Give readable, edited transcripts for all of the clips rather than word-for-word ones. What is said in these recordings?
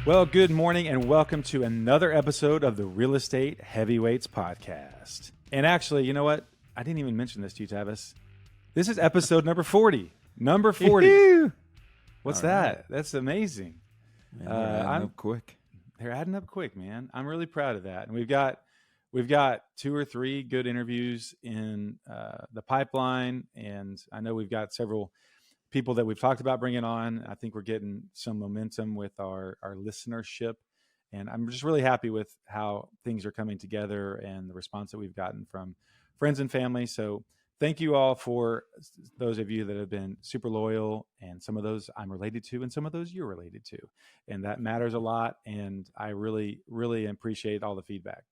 Well, good morning and welcome to another episode of the Real Estate Heavyweights Podcast. And actually, you know what? I didn't even mention this to you, Tavis. This is episode number 40. Number 40. Woo-hoo! What's All that? right. That's amazing. Man, they're adding up quick. They're adding up quick, man. I'm really proud of that. And we've got 2 or 3 good interviews in the pipeline, and I know we've got several people that we've talked about bringing on. I think we're getting some momentum with our listenership, and I'm just really happy with how things are coming together and the response that we've gotten from friends and family. So thank you all for those of you that have been super loyal, and some of those I'm related to and some of those you're related to, and that matters a lot. And I really, really appreciate all the feedback.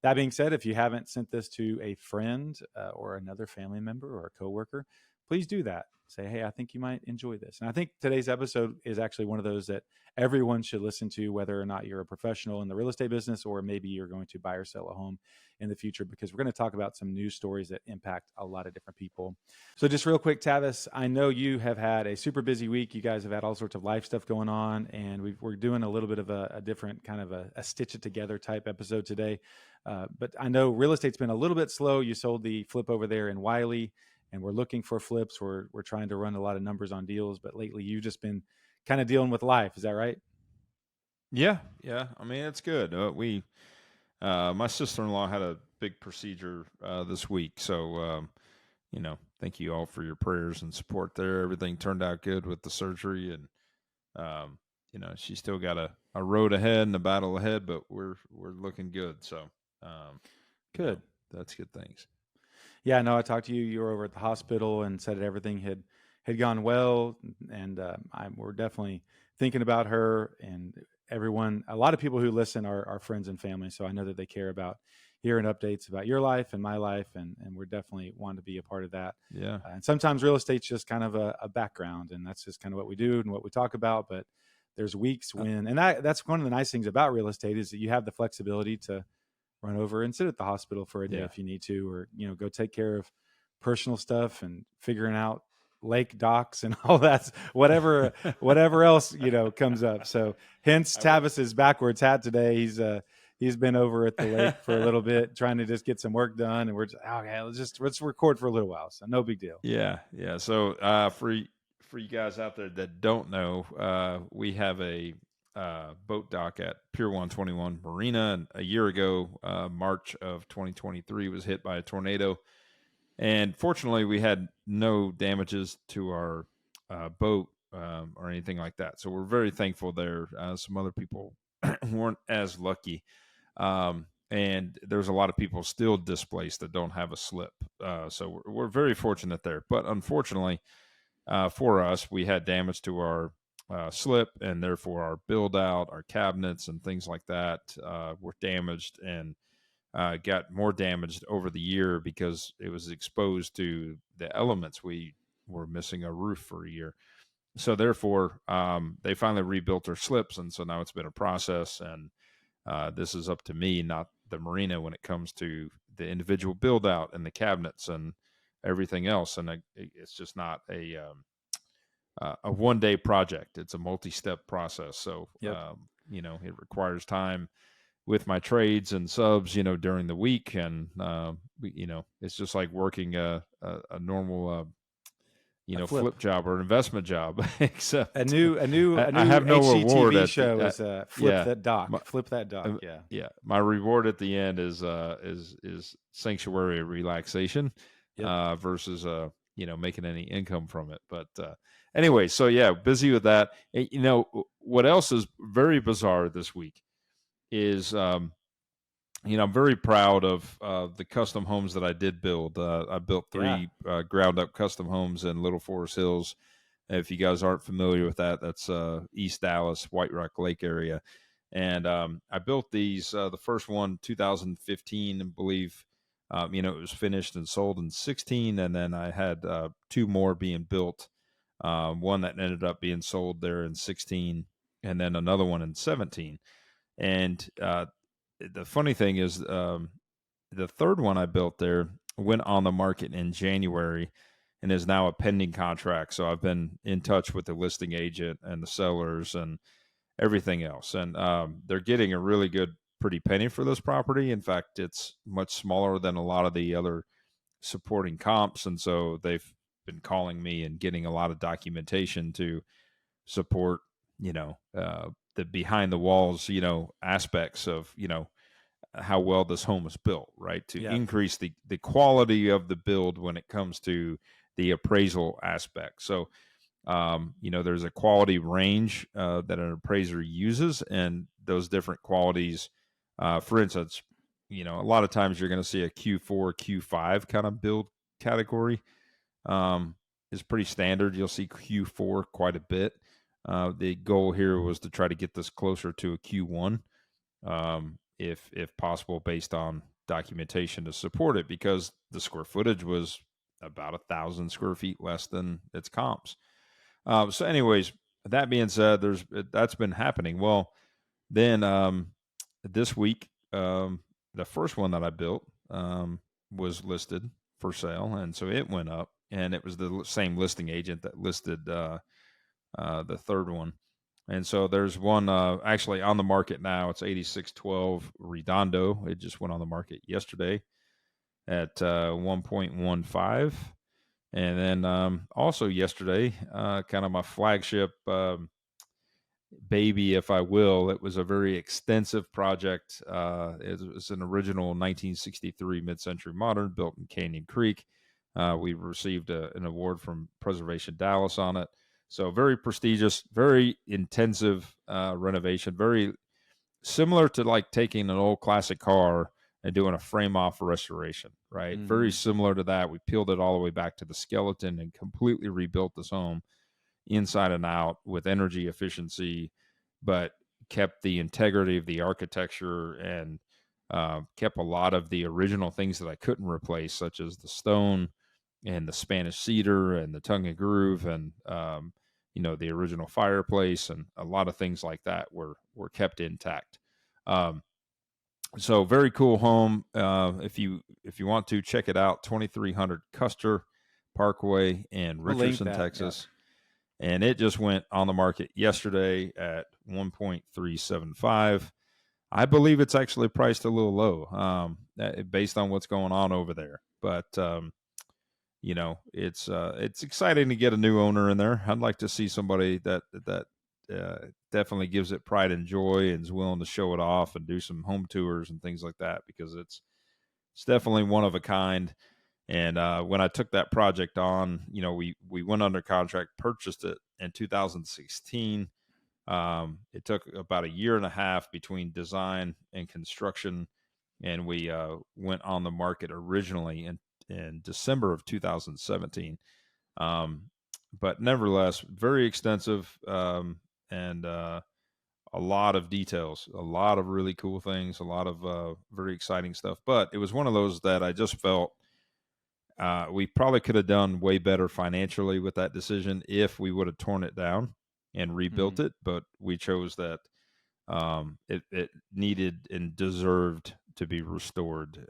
That being said, if you haven't sent this to a friend or another family member or a coworker, please do that. Say, hey, I think you might enjoy this. And I think today's episode is actually one of those that everyone should listen to, whether or not you're a professional in the real estate business or maybe you're going to buy or sell a home in the future, because we're going to talk about some news stories that impact a lot of different people. So just real quick, Tavis, I know you have had a super busy week. You guys have had all sorts of life stuff going on, and we're doing a little bit of a different kind of a stitch it together type episode today. But I know real estate's been a little bit slow. You sold the flip over there in Wiley, and we're looking for flips. We're trying to run a lot of numbers on deals, but lately you've just been kind of dealing with life. Is that right? Yeah. I mean, it's good. My sister-in-law had a big procedure this week, so thank you all for your prayers and support there. Everything turned out good with the surgery, and she's still got a road ahead and a battle ahead, but we're looking good. So Good. That's good things. Yeah, no, I talked to you. You were over at the hospital and said that everything had gone well, and we're definitely thinking about her and everyone. A lot of people who listen are friends and family, so I know that they care about hearing updates about your life and my life, and we're definitely want to be a part of that. Yeah. And sometimes real estate's just kind of a background, and that's just kind of what we do and what we talk about. But there's weeks when, and that's one of the nice things about real estate, is that you have the flexibility to run over and sit at the hospital for a day if you need to, or go take care of personal stuff and figuring out lake docks and all that, whatever else comes up. So hence Tavis's backwards hat today. He's been over at the lake for a little bit trying to just get some work done, and we're just, okay, let's record for a little while, so no big deal. Yeah. So for you guys out there that don't know, we have a boat dock at Pier 121 Marina, and a year ago, March of 2023, was hit by a tornado, and fortunately we had no damages to our boat or anything like that, so we're very thankful there. Some other people weren't as lucky, and there's a lot of people still displaced that don't have a slip, so we're very fortunate there. But unfortunately for us, we had damage to our slip, and therefore our build out, our cabinets and things like that were damaged, and got more damaged over the year because it was exposed to the elements. We were missing a roof for a year. So therefore they finally rebuilt their slips, and so now it's been a process, and this is up to me, not the marina, when it comes to the individual build out and the cabinets and everything else. And it's just not a one-day project. It's a multi-step process. So, it requires time with my trades and subs, during the week. And, it's just like working a normal, flip job or an investment job, except a new I have no HGTV reward at show the, is Flip That Dock. Flip That Dock. Yeah. My reward at the end is sanctuary relaxation, versus, making any income from it. But, anyway, so yeah, busy with that. What else is very bizarre this week is, I'm very proud of the custom homes that I did build. I built 3 ground up custom homes in Little Forest Hills. If you guys aren't familiar with that, that's East Dallas, White Rock Lake area. And I built these, the first one, 2015, I believe. It was finished and sold in 16, and then I had 2 more being built. One that ended up being sold there in 16, and then another one in 17. And the funny thing is, the third one I built there went on the market in January and is now a pending contract. So I've been in touch with the listing agent and the sellers, and everything else. And they're getting a really good, pretty penny for this property. In fact, it's much smaller than a lot of the other supporting comps. And so they've been calling me and getting a lot of documentation to support, the behind the walls, aspects of, how well this home is built, right? To Yeah. increase the quality of the build when it comes to the appraisal aspect. So, there's a quality range that an appraiser uses, and those different qualities, for instance, a lot of times you're going to see a Q4, Q5 kind of build category is pretty standard. You'll see Q4 quite a bit. The goal here was to try to get this closer to a Q1, if possible, based on documentation to support it, because the square footage was about 1,000 square feet less than its comps. So, anyways, that being said, that's been happening. Well, then this week, the first one that I built was listed for sale, and so it went up, and it was the same listing agent that listed the third one. And so there's one actually on the market now. It's 8612 Redondo. It just went on the market yesterday at 1.15. And then also yesterday, kind of my flagship baby, if I will. It was a very extensive project. It was an original 1963 mid-century modern built in Canyon Creek. We received an award from Preservation Dallas on it. So very prestigious, very intensive renovation, very similar to like taking an old classic car and doing a frame off restoration, right? Mm-hmm. Very similar to that. We peeled it all the way back to the skeleton and completely rebuilt this home inside and out with energy efficiency, but kept the integrity of the architecture and kept a lot of the original things that I couldn't replace, such as the stone and the Spanish cedar and the tongue and groove and the original fireplace, and a lot of things like that were kept intact. So very cool home. If you want to check it out, 2300 Custer Parkway in Richardson, Texas. Yeah. And it just went on the market yesterday at 1.375. I believe it's actually priced a little low, based on what's going on over there. But it's exciting to get a new owner in there. I'd like to see somebody that definitely gives it pride and joy and is willing to show it off and do some home tours and things like that, because it's definitely one of a kind. And when I took that project on, we went under contract, purchased it in 2016. It took about a year and a half between design and construction, and we went on the market originally in December of 2017. But nevertheless, very extensive and a lot of details, a lot of really cool things, a lot of very exciting stuff. But it was one of those that I just felt we probably could have done way better financially with that decision if we would have torn it down and rebuilt it. But we chose that it needed and deserved to be restored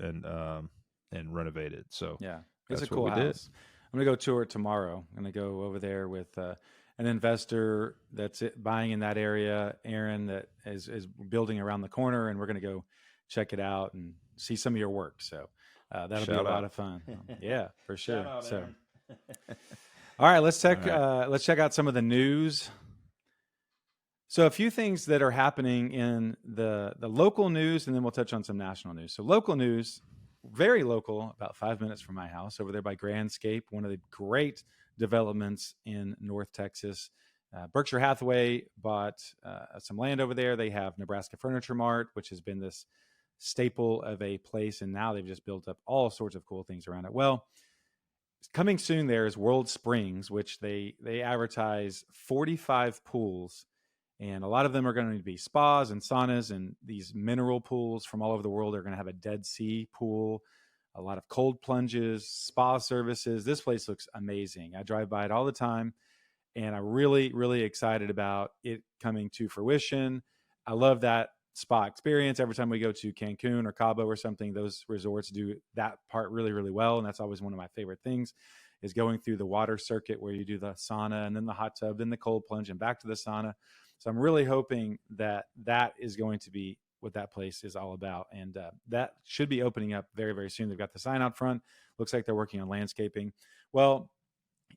and renovated. So yeah, it's a what cool we house. did. I'm gonna go tour it tomorrow. I'm gonna go over there with an investor that's buying in that area, Aaron, that is building around the corner, and we're gonna go check it out and see some of your work. So that'll be a lot of fun. Yeah, for sure. Shout out, so, Aaron. all right, let's check out some of the news. So a few things that are happening in the local news, and then we'll touch on some national news. So local news, very local, about 5 minutes from my house, over there by Grandscape, one of the great developments in North Texas. Berkshire Hathaway bought some land over there. They have Nebraska Furniture Mart, which has been this staple of a place, and now they've just built up all sorts of cool things around it. Well, coming soon there is World Springs, which they advertise 45 pools, and a lot of them are going to be spas and saunas, and these mineral pools from all over the world are going to have a Dead Sea pool, a lot of cold plunges, spa services. This place looks amazing. I drive by it all the time, and I'm really, really excited about it coming to fruition. I love that spa experience. Every time we go to Cancun or Cabo or something, those resorts do that part really, really well, and that's always one of my favorite things. is going through the water circuit where you do the sauna and then the hot tub, then the cold plunge and back to the sauna. So I'm really hoping that that is going to be what that place is all about. And that should be opening up very, very soon. They've got the sign out front. Looks like they're working on landscaping. Well,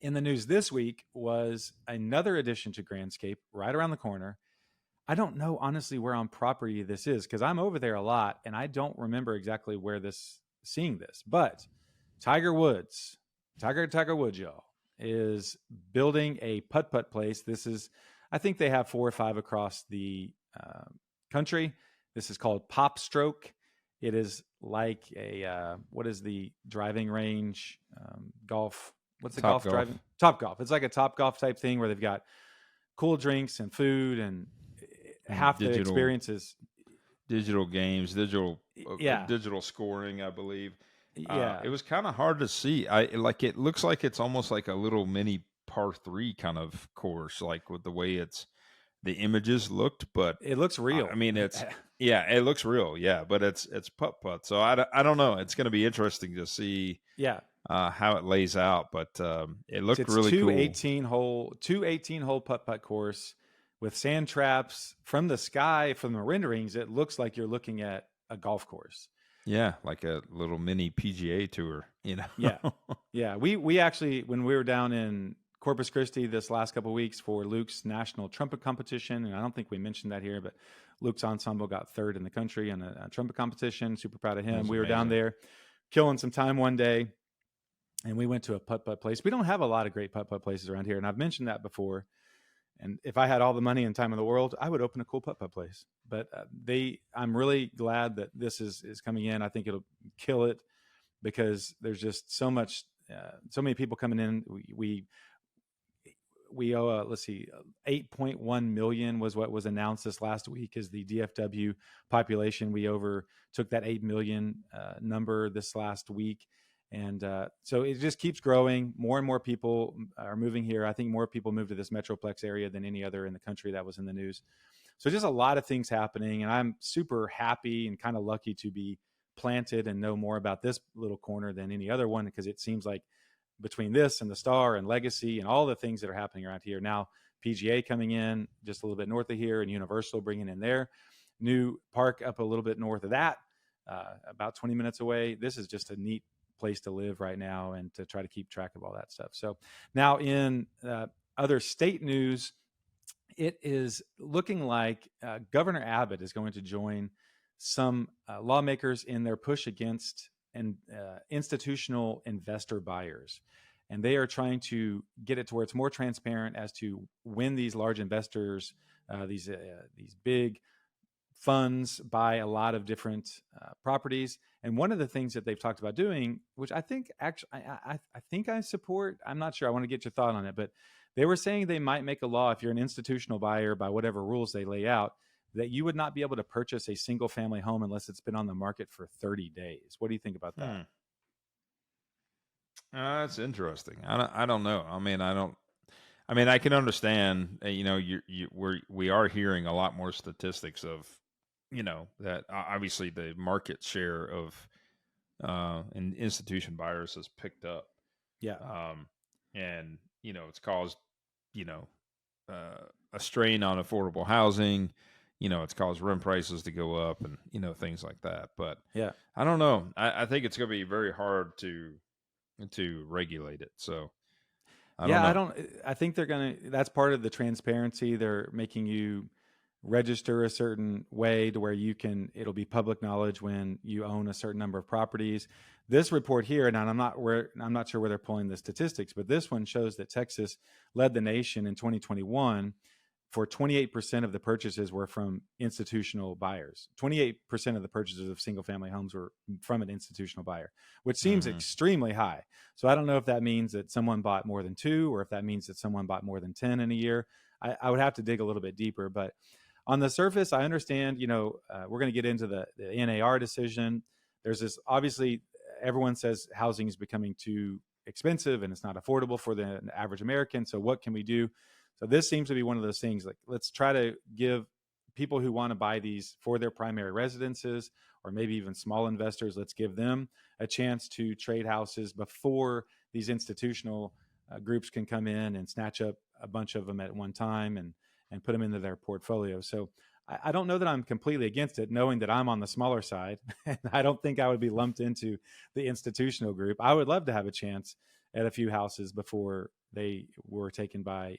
in the news this week was another addition to Grandscape right around the corner. I don't know, honestly, where on property this is because I'm over there a lot and I don't remember exactly where seeing this. But Tiger Woods, y'all, is building a Putt Putt place. This is, I think they have 4 or 5 across the country. This is called Pop Stroke. It is like a, what is the driving range golf? What's the golf driving? Top Golf. It's like a Top Golf type thing where they've got cool drinks and food and half the experiences. Digital games, digital scoring, I believe. Yeah. It was kind of hard to see. It looks like it's almost like a little mini par 3 kind of course, like with the way the images looked, but it looks real. I mean, it looks real. Yeah. But it's Putt Putt. So I don't know. It's going to be interesting to see how it lays out, but it looked really cool. 18-hole Putt Putt course with sand traps from the sky, from the renderings. It looks like you're looking at a golf course. Yeah, like a little mini PGA tour, Yeah. We actually, when we were down in Corpus Christi this last couple of weeks for Luke's national trumpet competition, and I don't think we mentioned that here, but Luke's ensemble got 3rd in the country in a trumpet competition. Super proud of him. We were down there killing some time one day, and we went to a Putt Putt place. We don't have a lot of great Putt Putt places around here, and I've mentioned that before. And if I had all the money and time in the world, I would open a cool Putt Putt place. But I'm really glad that this is coming in. I think it'll kill it because there's just so many people coming in. We owe, let's see, 8.1 million was what was announced this last week is the DFW population. We overtook that 8 million number this last week. And so it just keeps growing. More and more people are moving here. I think more people move to this Metroplex area than any other in the country. That was in the news. So just a lot of things happening. And I'm super happy and kind of lucky to be planted and know more about this little corner than any other one, because it seems like between this and the Star and Legacy and all the things that are happening around here now, PGA coming in just a little bit north of here and Universal bringing in their new park up a little bit north of that, about 20 minutes away. This is just a neat place to live right now and to try to keep track of all that stuff. So now in other state news, it is looking like Governor Abbott is going to join some lawmakers in their push against institutional investor buyers. And they are trying to get it to where it's more transparent as to when these large investors, these big funds buy a lot of different properties. And one of the things that they've talked about doing, which I think actually I think I support, I'm not sure, I want to get your thought on it, but they were saying they might make a law if you're an institutional buyer by whatever rules they lay out, that you would not be able to purchase a single family home unless it's been on the market for 30 days. What do you think about that? That's interesting. I don't know. I can understand, we are hearing a lot more statistics of, that obviously the market share of and institution buyers has picked up. Yeah. And, it's caused, a strain on affordable housing. It's caused rent prices to go up and, things like that. But yeah, I don't know. I think it's going to be very hard to regulate it. So I think that's part of the transparency. They're making you register a certain way to where it'll be public knowledge when you own a certain number of properties. This report here, and I'm not sure where they're pulling the statistics, but this one shows that Texas led the nation in 2021 for 28% of the purchases were from institutional buyers. 28% of the purchases of single family homes were from an institutional buyer, which seems extremely high. So I don't know if that means that someone bought more than 2 or if that means that someone bought more than 10 in a year. I would have to dig a little bit deeper, but on the surface, I understand, we're going to get into the NAR decision. There's this, obviously everyone says housing is becoming too expensive and it's not affordable for the average American. So what can we do? So this seems to be one of those things, like, let's try to give people who want to buy these for their primary residences or maybe even small investors, let's give them a chance to trade houses before these institutional groups can come in and snatch up a bunch of them at one time and put them into their portfolio. So I don't know that I'm completely against it, knowing that I'm on the smaller side. And I don't think I would be lumped into the institutional group. I would love to have a chance at a few houses before they were taken by,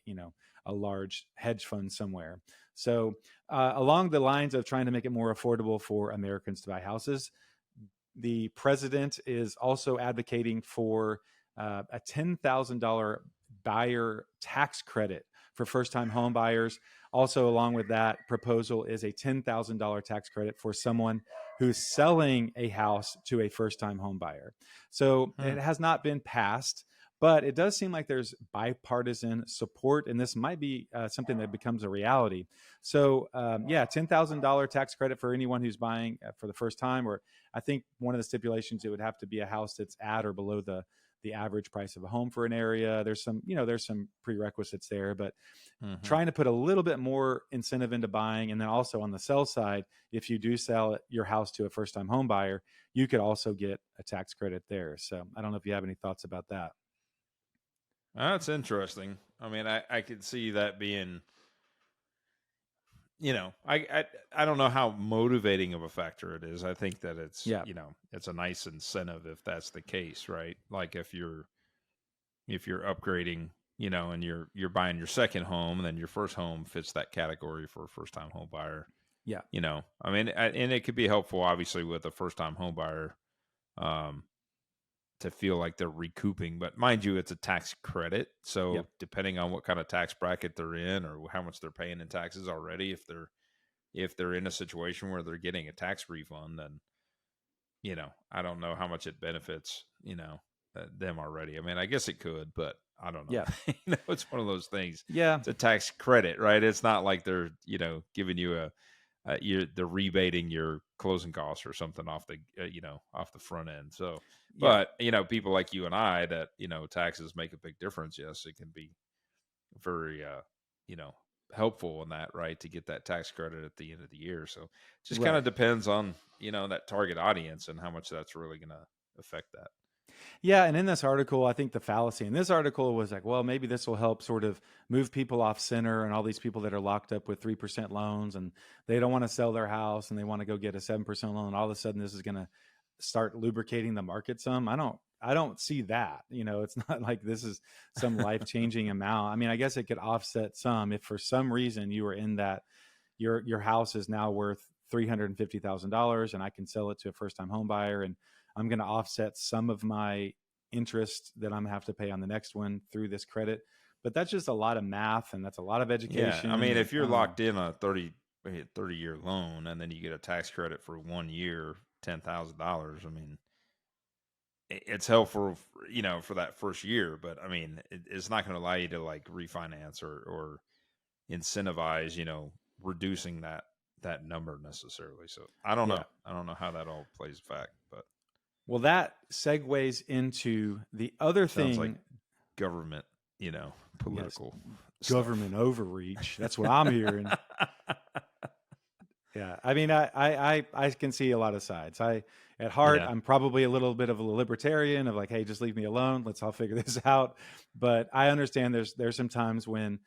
a large hedge fund somewhere. So along the lines of trying to make it more affordable for Americans to buy houses, the president is also advocating for a $10,000 buyer tax credit for first-time home buyers. Also, along with that proposal is a $10,000 tax credit for someone who's selling a house to a first-time home buyer. So it has not been passed, but it does seem like there's bipartisan support, and this might be something that becomes a reality. So $10,000 tax credit for anyone who's buying for the first time, or I think one of the stipulations, it would have to be a house that's at or below the average price of a home for an area. There's some prerequisites there, but trying to put a little bit more incentive into buying. And then also on the sell side, if you do sell your house to a first-time home buyer, you could also get a tax credit there. So I don't know if you have any thoughts about that. That's interesting. I mean, I could see that being, I don't know how motivating of a factor it is. I think that it's, it's a nice incentive if that's the case, right? Like if you're upgrading, and you're buying your second home, and then your first home fits that category for a first time home buyer. Yeah. I mean, and it could be helpful, obviously, with a first time home buyer, to feel like they're recouping, but mind you, it's a tax credit. So depending on what kind of tax bracket they're in or how much they're paying in taxes already, if they're in a situation where they're getting a tax refund, then, I don't know how much it benefits, them already. I mean, I guess it could, but I don't know. Yeah. It's one of those things. Yeah. It's a tax credit, right? It's not like they're, giving you they're rebating your closing costs or something off the, off the front end. So, but, people like you and I that, taxes make a big difference. Yes, it can be very, helpful in that, right, to get that tax credit at the end of the year. So it just kind of depends on, that target audience and how much that's really going to affect that. Yeah. And in this article, I think the fallacy in this article was like, well, maybe this will help sort of move people off center and all these people that are locked up with 3% loans and they don't want to sell their house and they want to go get a 7% loan. All of a sudden, this is going to start lubricating the market some. I don't see that. It's not like this is some life-changing amount. I mean, I guess it could offset some if for some reason you were in that your house is now worth $350,000 and I can sell it to a first-time home buyer and I'm going to offset some of my interest that I'm going to have to pay on the next one through this credit. But that's just a lot of math and that's a lot of education. Yeah. I mean, if you're locked in a 30-year loan and then you get a tax credit for 1 year, $10,000, I mean, it's helpful, for that first year, but I mean, it's not going to allow you to like refinance or incentivize, reducing that number necessarily. So I don't know. I don't know how that all plays back, but. Well, that segues into the other thing. Sounds like government, political government overreach. That's what I'm hearing. Yeah. I mean, I can see a lot of sides. At heart, I'm probably a little bit of a libertarian of like, hey, just leave me alone. Let's all figure this out. But I understand there's some times when,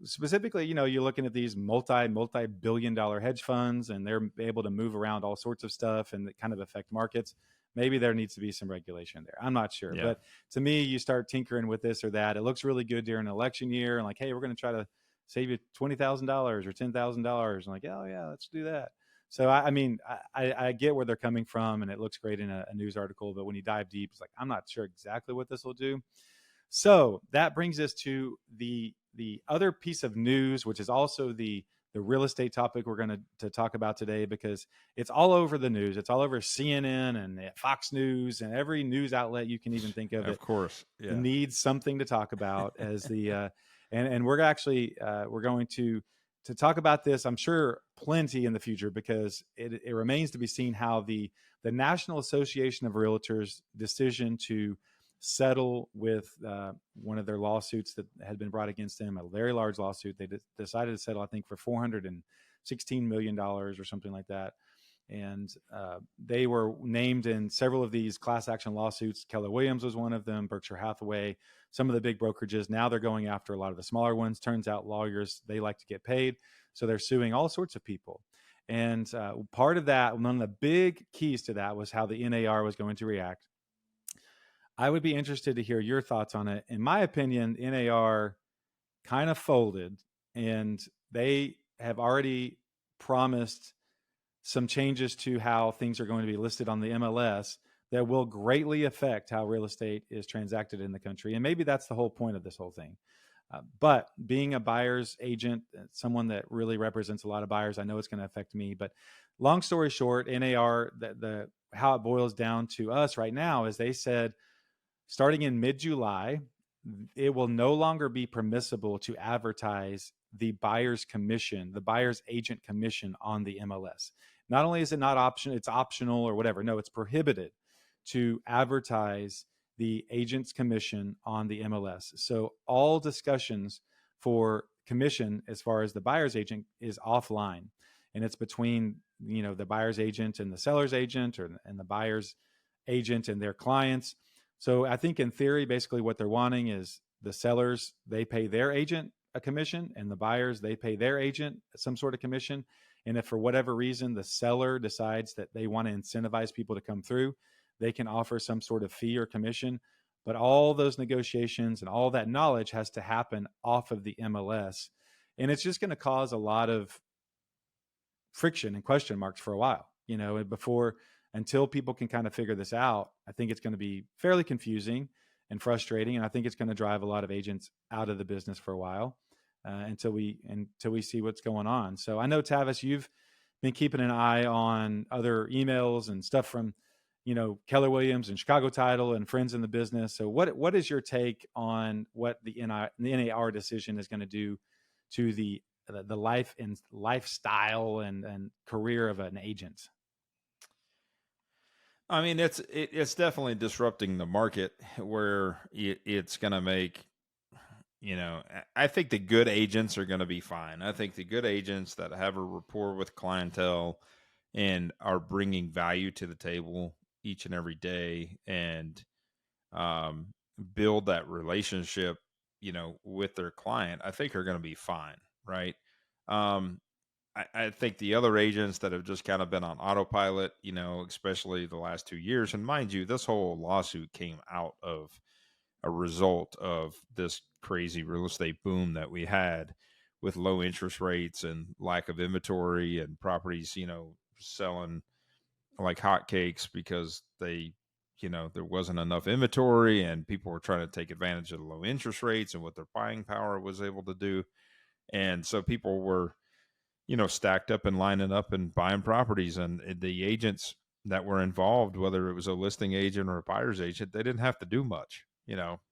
specifically, you're looking at these multi-billion-dollar hedge funds and they're able to move around all sorts of stuff and that kind of affect markets. Maybe there needs to be some regulation there. I'm not sure. Yeah. But to me, you start tinkering with this or that. It looks really good during an election year. And like, hey, we're going to try to save you $20,000 or $10,000. And like, oh, yeah, let's do that. So, I get where they're coming from and it looks great in a news article. But when you dive deep, it's like, I'm not sure exactly what this will do. So that brings us to the other piece of news, which is also the real estate topic we're going to talk about today, because it's all over the news. It's all over CNN and Fox News and every news outlet you can even think of. Of course, needs something to talk about as the and we're actually we're going to talk about this, I'm sure, plenty in the future, because it remains to be seen how the National Association of Realtors decision to settle with one of their lawsuits that had been brought against them, a very large lawsuit. They decided to settle, I think, for $416 million or something like that. And they were named in several of these class action lawsuits. Keller Williams was one of them, Berkshire Hathaway, some of the big brokerages. Now they're going after a lot of the smaller ones. Turns out lawyers, they like to get paid. So they're suing all sorts of people. And part of that, one of the big keys to that was how the NAR was going to react. I would be interested to hear your thoughts on it. In my opinion, NAR kind of folded, and they have already promised some changes to how things are going to be listed on the MLS that will greatly affect how real estate is transacted in the country. And maybe that's the whole point of this whole thing. But being a buyer's agent, someone that really represents a lot of buyers, I know it's going to affect me. But long story short, NAR, how it boils down to us right now is they said, starting in mid-July, it will no longer be permissible to advertise the buyer's commission, the buyer's agent commission on the MLS. Not only is it not optional, it's optional or whatever. No, it's prohibited to advertise the agent's commission on the MLS. So all discussions for commission as far as the buyer's agent is offline, and it's between the buyer's agent and the seller's agent, and the buyer's agent and their clients. So I think in theory, basically what they're wanting is the sellers, they pay their agent a commission, and the buyers, they pay their agent some sort of commission. And if for whatever reason the seller decides that they want to incentivize people to come through, they can offer some sort of fee or commission. But all those negotiations and all that knowledge has to happen off of the MLS. And it's just going to cause a lot of friction and question marks for a while, until people can kind of figure this out. I think it's going to be fairly confusing and frustrating. And I think it's going to drive a lot of agents out of the business for a while until we see what's going on. So I know, Tavis, you've been keeping an eye on other emails and stuff from, Keller Williams and Chicago Title and friends in the business. So what is your take on what the NAR decision is going to do to the life and lifestyle and career of an agent? I mean, it's definitely disrupting the market where it's going to make, I think the good agents are going to be fine. I think the good agents that have a rapport with clientele and are bringing value to the table each and every day and build that relationship, with their client, I think are going to be fine. Right. I think the other agents that have just kind of been on autopilot, especially the last 2 years, and mind you, this whole lawsuit came out of a result of this crazy real estate boom that we had with low interest rates and lack of inventory and properties, selling like hotcakes because there wasn't enough inventory and people were trying to take advantage of the low interest rates and what their buying power was able to do. And so people were, stacked up and lining up and buying properties, and the agents that were involved, whether it was a listing agent or a buyer's agent, they didn't have to do much.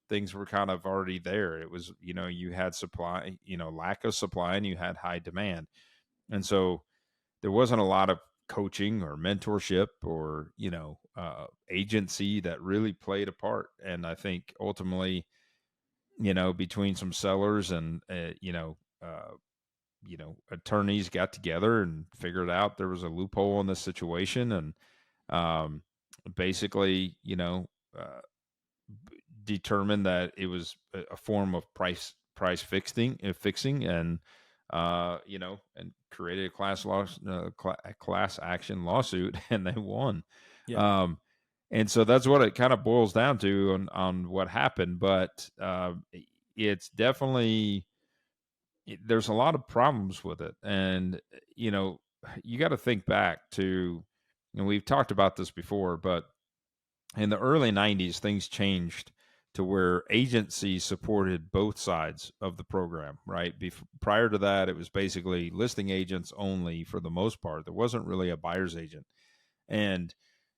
Things were kind of already there. It was, you had supply, lack of supply, and you had high demand. And so there wasn't a lot of coaching or mentorship or, agency that really played a part. And I think ultimately, between some sellers and, attorneys got together and figured out there was a loophole in this situation, and basically, determined that it was a form of price fixing, and and created a class action lawsuit, and they won. Yeah. And so that's what it kind of boils down to on what happened. But it's definitely, there's a lot of problems with it. And, you got to think back to, and we've talked about this before, but in the early 90s, things changed to where agencies supported both sides of the program, right? Prior to that, it was basically listing agents only for the most part. There wasn't really a buyer's agent. And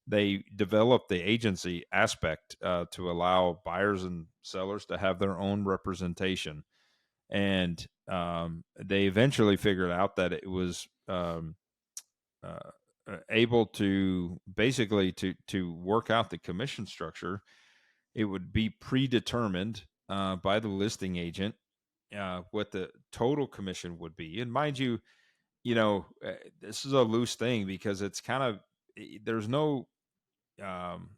they developed the agency aspect to allow buyers and sellers to have their own representation. And they eventually figured out that it was able to basically to work out the commission structure. It would be predetermined by the listing agent what the total commission would be. And mind you, this is a loose thing because it's kind of, um,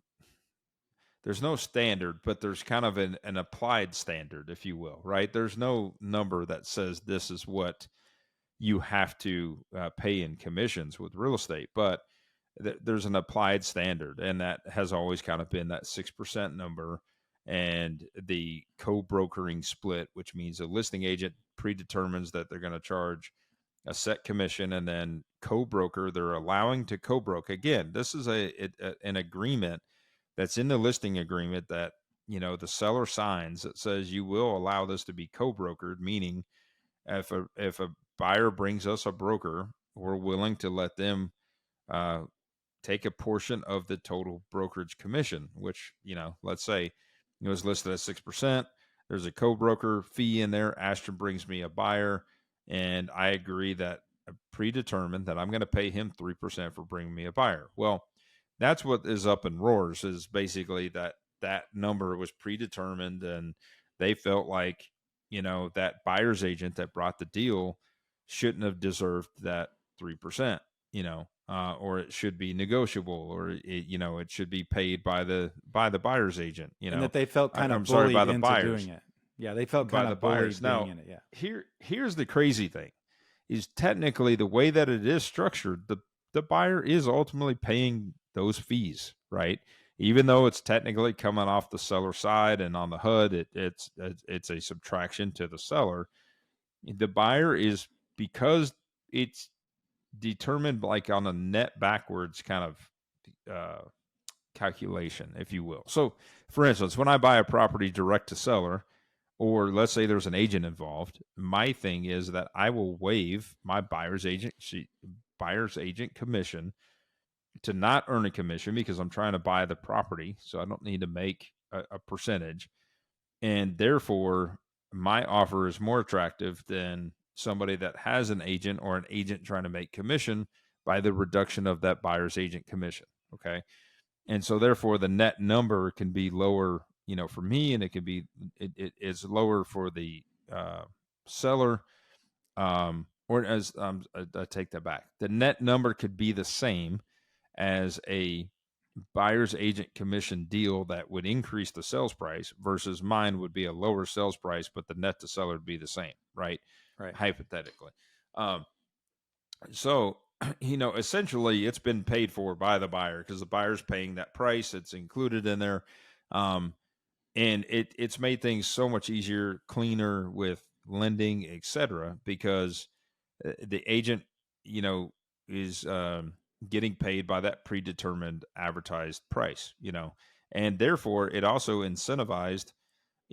there's no standard, but there's kind of an applied standard, if you will, right? There's no number that says this is what you have to pay in commissions with real estate, but there's an applied standard, and that has always kind of been that 6% number. And the co-brokering split, which means a listing agent predetermines that they're going to charge a set commission, and then co-broker, they're allowing to co-broke. Again, this is an agreement that's in the listing agreement that the seller signs that says you will allow this to be co-brokered, meaning if a buyer brings us a broker, we're willing to let them take a portion of the total brokerage commission, which, let's say it was listed at 6%. There's a co-broker fee in there. Ashton brings me a buyer, and I agree that predetermined that I'm going to pay him 3% for bringing me a buyer. Well, that's what is up in roars, is basically that number was predetermined, and they felt like, that buyer's agent that brought the deal shouldn't have deserved that 3%, or it should be negotiable, or it should be paid by the buyer's agent, and that they felt kind of I'm sorry, bullied by the into buyers. doing it. Yeah, they felt By kind the of bullied buyers. being Now, in it. Yeah. here's the crazy thing is technically the way that it is structured, the buyer is ultimately paying those fees, right? Even though it's technically coming off the seller side, and on the HUD, it's a subtraction to the seller. The buyer is, because it's determined like on a net backwards kind of calculation, if you will. So, for instance, when I buy a property direct to seller, or let's say there's an agent involved, my thing is that I will waive my buyer's agent commission to not earn a commission, because I'm trying to buy the property, so I don't need to make a percentage, and therefore my offer is more attractive than somebody that has an agent, or an agent trying to make commission by the reduction of that buyer's agent commission. Okay. And so therefore the net number can be lower, for me, and it is lower for the seller. Or as I take that back, the net number could be the same as a buyer's agent commission deal that would increase the sales price, versus mine would be a lower sales price, but the net to seller would be the same, right? Right. Hypothetically. So, essentially it's been paid for by the buyer, because the buyer's paying that price. It's included in there. And it's made things so much easier, cleaner with lending, etc., because the agent, is getting paid by that predetermined advertised price, and therefore it also incentivized,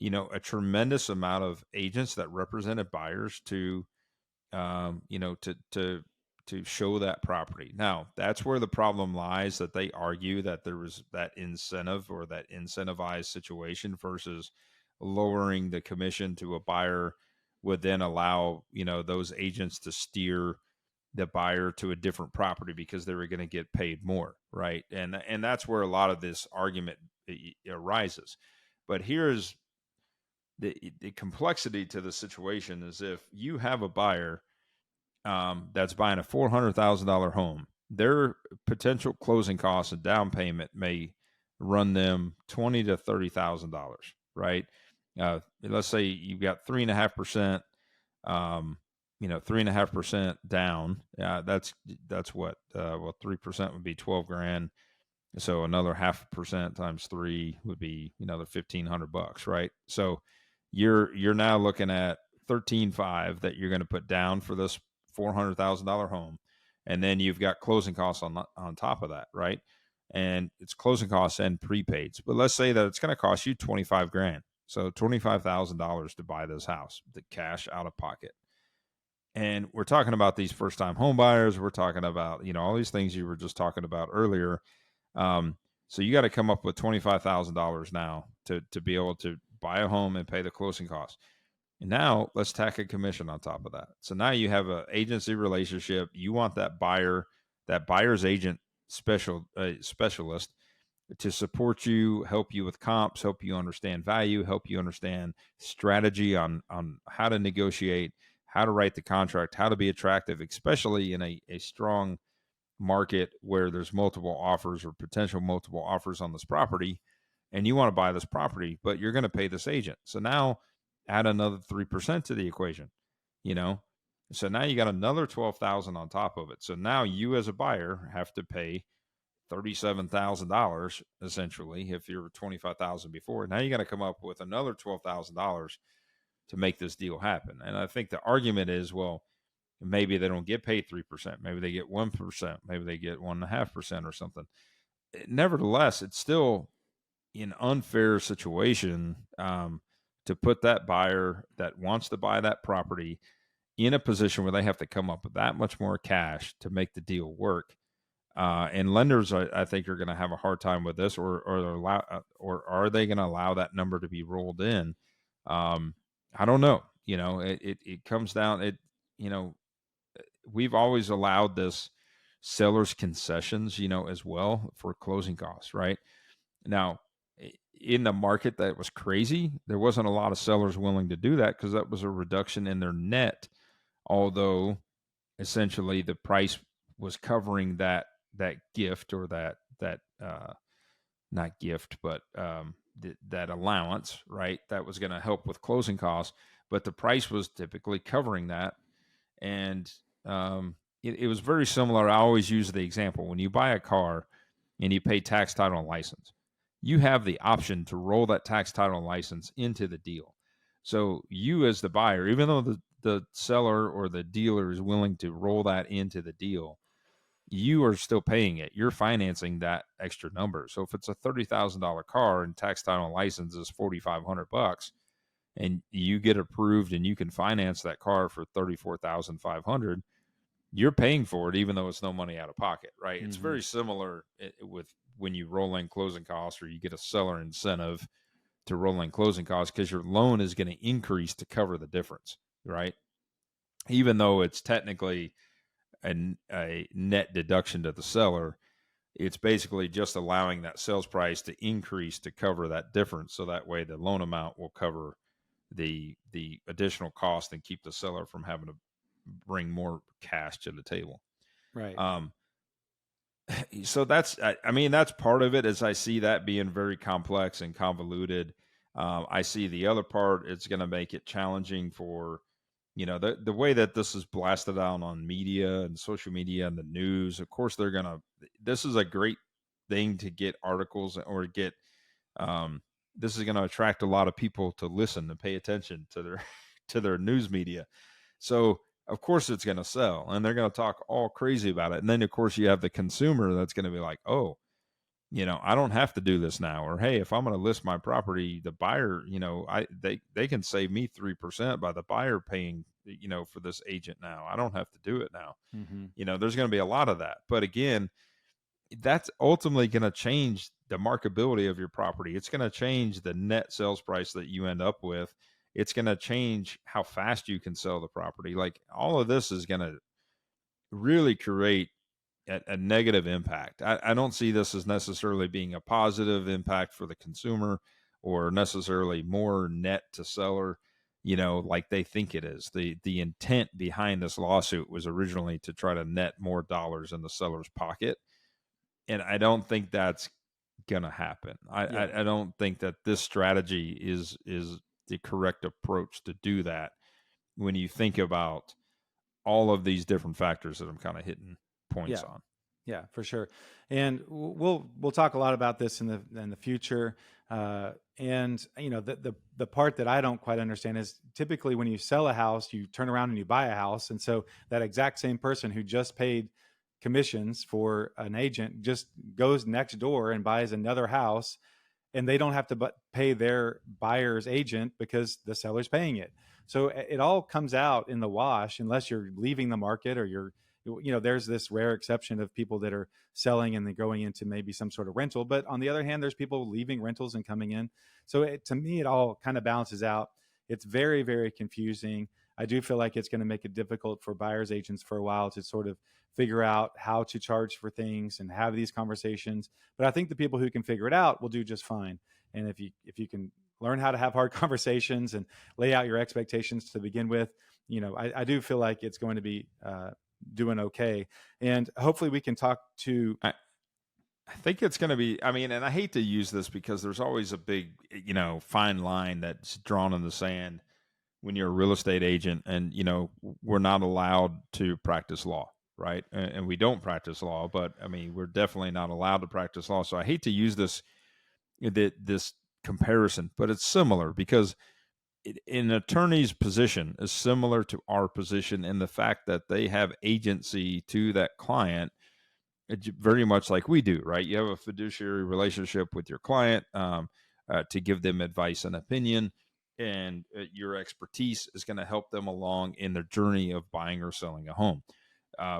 a tremendous amount of agents that represented buyers to, to show that property. Now, that's where the problem lies, that they argue that there was that incentive, or that incentivized situation, versus lowering the commission to a buyer would then allow, those agents to steer the buyer to a different property because they were going to get paid more, right? And that's where a lot of this argument arises. But here's the complexity to the situation is, if you have a buyer that's buying a $400,000 home, their potential closing costs and down payment may run them $20,000 to $30,000, right? Let's say you've got 3.5%, 3.5% down. That's what, 3% would be 12 grand. So another 0.5% times 3 would be another $1,500, right? So you're now looking at 13.5 that you're going to put down for this $400,000 home, and then you've got closing costs on top of that, right? And it's closing costs and prepaids. But let's say that it's going to cost you 25 grand, so $25,000 to buy this house, the cash out of pocket. And we're talking about these first-time home buyers. We're talking about all these things you were just talking about earlier. So you got to come up with $25,000 now to be able to buy a home and pay the closing costs. And now let's tack a commission on top of that. So now you have an agency relationship. You want that buyer's agent specialist to support you, help you with comps, help you understand value, help you understand strategy on how to negotiate, how to write the contract, how to be attractive, especially in a strong market where there's multiple offers or potential multiple offers on this property, and you want to buy this property, but you're going to pay this agent. So now add another 3% to the equation, you know? So now you got another 12,000 on top of it. So now you as a buyer have to pay $37,000 essentially if you're 25,000 before. Now you got to come up with another $12,000 to make this deal happen. And I think the argument is, well, maybe they don't get paid 3%, maybe they get 1%, maybe they get 1.5% or something. Nevertheless, it's still an unfair situation to put that buyer that wants to buy that property in a position where they have to come up with that much more cash to make the deal work. And lenders, I think, are going to have a hard time with this, or are they going to allow that number to be rolled in? I don't know. It comes down. We've always allowed this seller's concessions, as well for closing costs, right? Now, in the market that was crazy, there wasn't a lot of sellers willing to do that because that was a reduction in their net, although essentially the price was covering that gift or that not gift, but that allowance, right? That was going to help with closing costs, but the price was typically covering that. And it was very similar. I always use the example when you buy a car and you pay tax, title, and license, you have the option to roll that tax, title, and license into the deal. So you as the buyer, even though the seller or the dealer is willing to roll that into the deal, you are still paying it. You're financing that extra number. So if it's a $30,000 car and tax, title, and license is $4,500, and you get approved and you can finance that car for $34,500, you're paying for it, even though it's no money out of pocket, right? Mm-hmm. It's very similar with when you roll in closing costs or you get a seller incentive to roll in closing costs because your loan is going to increase to cover the difference, right? Even though it's technically a net deduction to the seller, it's basically just allowing that sales price to increase to cover that difference. So that way the loan amount will cover the additional cost and keep the seller from having to bring more cash to the table. Right. So that's part of it, as I see that being very complex and convoluted. I see the other part, it's going to make it challenging for, the way that this is blasted out on media and social media and the news. Of course, this is a great thing to get articles or get, this is going to attract a lot of people to listen and pay attention to their news media. So of course it's going to sell and they're going to talk all crazy about it. And then of course you have the consumer that's going to be like, oh, I don't have to do this now. Or, hey, if I'm going to list my property, the buyer, they can save me 3% by the buyer paying, for this agent now. I don't have to do it now. Mm-hmm. There's going to be a lot of that. But again, that's ultimately going to change the marketability of your property. It's going to change the net sales price that you end up with. It's going to change how fast you can sell the property. Like all of this is going to really create a negative impact. I don't see this as necessarily being a positive impact for the consumer or necessarily more net to seller, like they think it is. The intent behind this lawsuit was originally to try to net more dollars in the seller's pocket. And I don't think that's going to happen. I don't think that this strategy is the correct approach to do that when you think about all of these different factors that I'm kind of hitting points on. Yeah, for sure. And we'll talk a lot about this in the future. And the part that I don't quite understand is typically when you sell a house, you turn around and you buy a house. And so that exact same person who just paid commissions for an agent just goes next door and buys another house, and they don't have to pay their buyer's agent because the seller's paying it. So it all comes out in the wash unless you're leaving the market or there's this rare exception of people that are selling and then going into maybe some sort of rental. But on the other hand, there's people leaving rentals and coming in. So to me, it all kind of balances out. It's very, very confusing. I do feel like it's going to make it difficult for buyer's agents for a while to sort of figure out how to charge for things and have these conversations. But I think the people who can figure it out will do just fine. And if you can learn how to have hard conversations and lay out your expectations to begin with, I do feel like it's going to be doing okay, and hopefully we can talk to. I think it's going to be, I mean, and I hate to use this because there's always a big, fine line that's drawn in the sand when you're a real estate agent, and, we're not allowed to practice law, right? And we don't practice law, but I mean, we're definitely not allowed to practice law. So I hate to use this comparison, but it's similar because an attorney's position is similar to our position in the fact that they have agency to that client. It's very much like we do, right? You have a fiduciary relationship with your client to give them advice and opinion, and your expertise is going to help them along in their journey of buying or selling a home.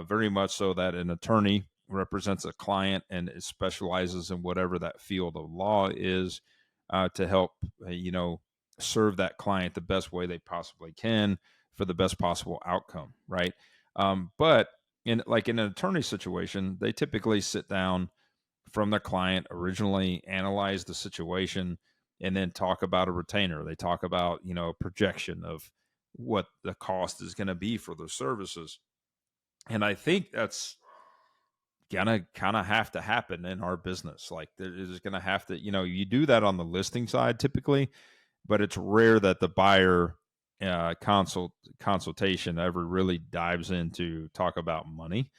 Very much so that an attorney represents a client and specializes in whatever that field of law is to help, serve that client the best way they possibly can for the best possible outcome, right? But in an attorney situation, they typically sit down from their client, originally analyze the situation, and then talk about a retainer. They talk about, a projection of what the cost is going to be for their services. And I think that's gonna kind of have to happen in our business. Like there's gonna have to, you do that on the listing side typically, but it's rare that the buyer consultation ever really dives into talk about money.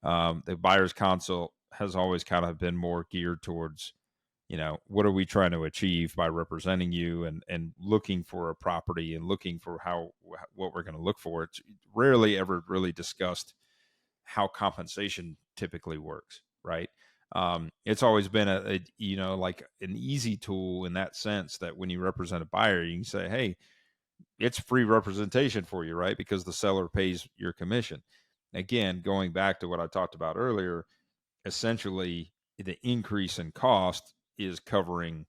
The buyer's consult has always kind of been more geared towards, what are we trying to achieve by representing you and looking for a property and looking for what we're going to look for. It's rarely ever really discussed how compensation typically works, right? It's always been like an easy tool in that sense that when you represent a buyer, you can say, hey, it's free representation for you, right? Because the seller pays your commission. Again, going back to what I talked about earlier, essentially the increase in cost is covering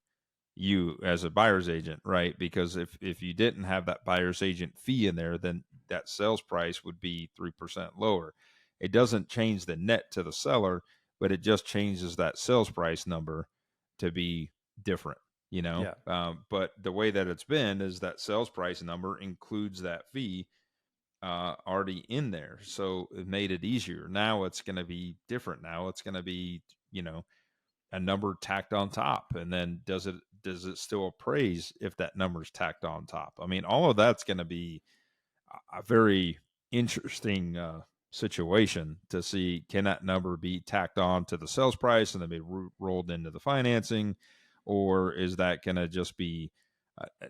you as a buyer's agent, right? Because if you didn't have that buyer's agent fee in there, then that sales price would be 3% lower. It doesn't change the net to the seller, but it just changes that sales price number to be different, Yeah. But the way that it's been is that sales price number includes that fee already in there. So it made it easier. Now it's going to be different. Now it's going to be, a number tacked on top. And then does it still appraise if that number's tacked on top? I mean, all of that's going to be a very interesting situation to see, can that number be tacked on to the sales price and then be rolled into the financing, or is that going to just be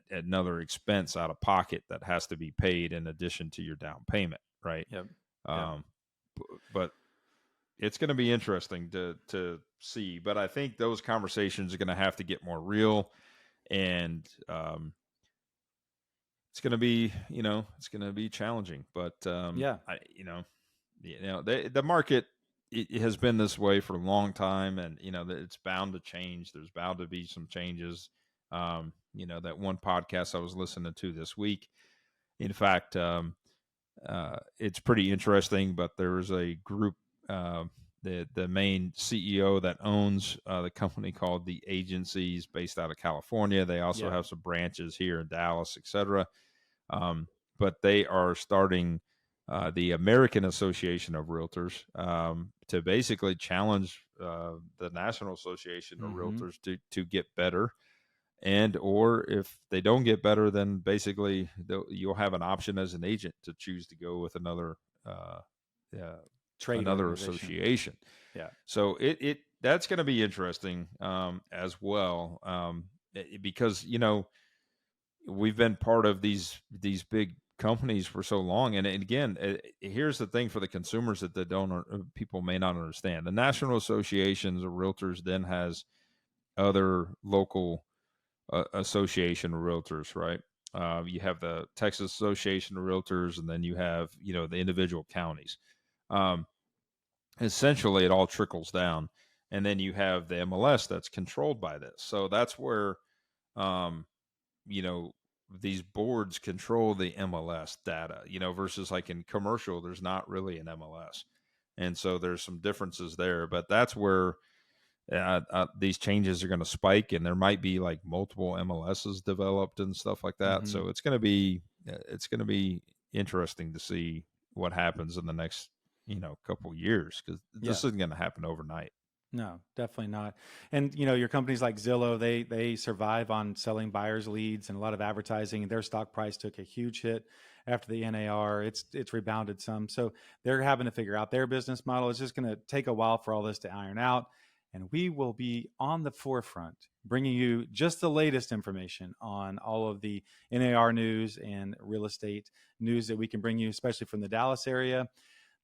another expense out of pocket that has to be paid in addition to your down payment, right? Yep. But it's going to be interesting to see. But I think those conversations are going to have to get more real, and it's going to be, it's going to be challenging. But the market it has been this way for a long time, and it's bound to change. There's bound to be some changes. That one podcast I was listening to this week, in fact, it's pretty interesting. But there was a group, the main CEO that owns the company called the Agencies, based out of California. They also have some branches here in Dallas, etc. But they are starting the American Association of Realtors to basically challenge the National Association of Realtors to get better. And or if they don't get better, then basically you'll have an option as an agent to choose to go with another Trade another association. Yeah. So that's going to be interesting as well, because we've been part of these big companies for so long, and again, here's the thing for the consumers that people may not understand: the National Associations of Realtors then has other local association of realtors, right? You have the Texas Association of Realtors, and then you have the individual counties. Essentially, it all trickles down, and then you have the MLS that's controlled by this. So that's where these boards control the MLS data. Versus like in commercial, there's not really an MLS, and so there's some differences there. But that's where these changes are going to spike, and there might be like multiple MLSs developed and stuff like that. So it's going to be interesting to see what happens in the next, couple years, because this isn't going to happen overnight. No, definitely not. And your companies like Zillow, they survive on selling buyers leads and a lot of advertising, and their stock price took a huge hit after the NAR. It's rebounded some. So they're having to figure out their business model. It's just going to take a while for all this to iron out. And we will be on the forefront, bringing you just the latest information on all of the NAR news and real estate news that we can bring you, especially from the Dallas area.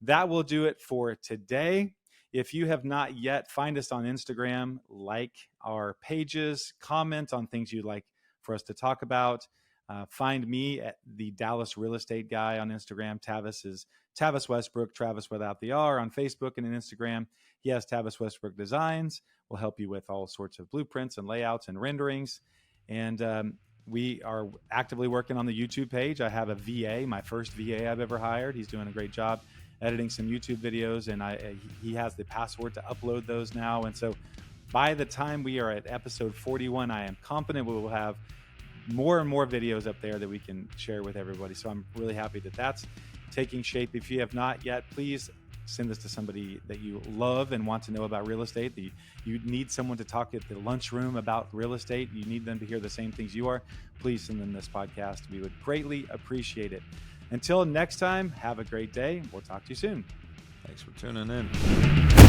That will do it for today. If you have not yet, find us on Instagram, like our pages, comment on things you'd like for us to talk about. Find me at the Dallas Real Estate Guy on Instagram. Tavis is Tavis Westbrook, Travis without the R, on Facebook and Instagram. He has Tavis Westbrook Designs. We'll help you with all sorts of blueprints and layouts and renderings. And we are actively working on the YouTube page. I have a VA, my first VA I've ever hired. He's doing a great job editing some YouTube videos, and he has the password to upload those now. And so by the time we are at episode 41, I am confident we will have more and more videos up there that we can share with everybody. So I'm really happy that that's taking shape. If you have not yet, please send this to somebody that you love and want to know about real estate. You need someone to talk at the lunchroom about real estate. You need them to hear the same things you are. Please send them this podcast. We would greatly appreciate it. Until next time, have a great day. We'll talk to you soon. Thanks for tuning in.